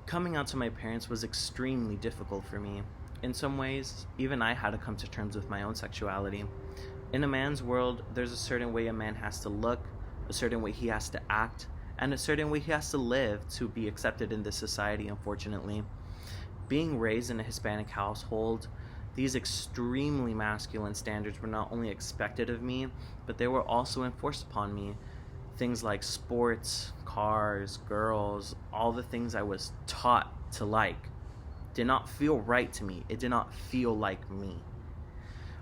Coming out to my parents was extremely difficult for me. In some ways, even I had to come to terms with my own sexuality. In a man's world, there's a certain way a man has to look, a certain way he has to act, and a certain way he has to live to be accepted in this society, unfortunately. Being raised in a Hispanic household, these extremely masculine standards were not only expected of me, but they were also enforced upon me. Things like sports, cars, girls, all the things I was taught to like did not feel right to me. It did not feel like me.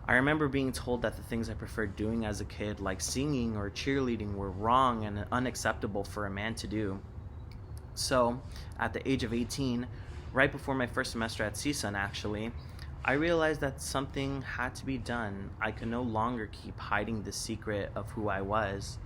I remember being told that the things I preferred doing as a kid, like singing or cheerleading, were wrong and unacceptable for a man to do. So, at the age of 18, right before my first semester at CSUN actually, I realized that something had to be done. I could no longer keep hiding the secret of who I was.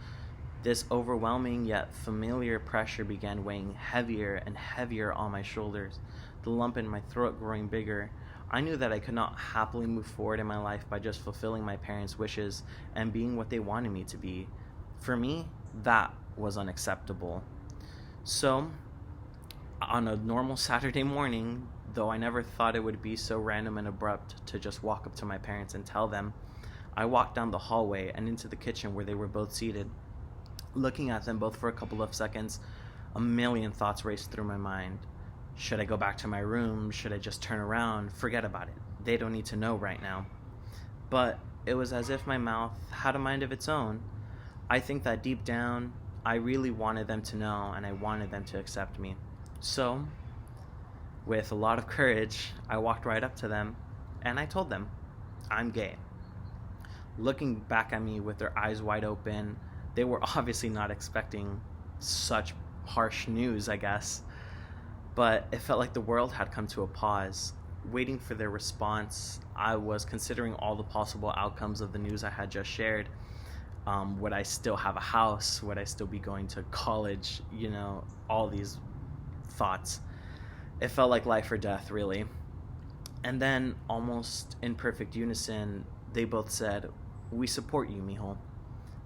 This overwhelming yet familiar pressure began weighing heavier and heavier on my shoulders, the lump in my throat growing bigger. I knew that I could not happily move forward in my life by just fulfilling my parents' wishes and being what they wanted me to be. For me, that was unacceptable. So, on a normal Saturday morning, though I never thought it would be so random and abrupt to just walk up to my parents and tell them, I walked down the hallway and into the kitchen where they were both seated. Looking at them both for a couple of seconds, a million thoughts raced through my mind. Should I go back to my room? Should I just turn around? Forget about it. They don't need to know right now. But it was as if my mouth had a mind of its own. I think that deep down, I really wanted them to know and I wanted them to accept me. So, with a lot of courage, I walked right up to them and I told them, I'm gay. Looking back at me with their eyes wide open, they were obviously not expecting such harsh news, I guess. But it felt like the world had come to a pause. Waiting for their response, I was considering all the possible outcomes of the news I had just shared. Would I still have a house? Would I still be going to college? All these thoughts. It felt like life or death, really. And then, almost in perfect unison, they both said, "We support you, mijo."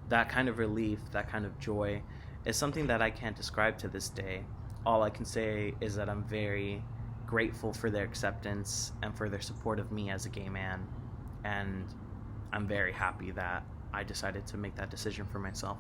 That kind of relief, that kind of joy, is something that I can't describe to this day. All I can say is that I'm very grateful for their acceptance and for their support of me as a gay man. And I'm very happy that I decided to make that decision for myself.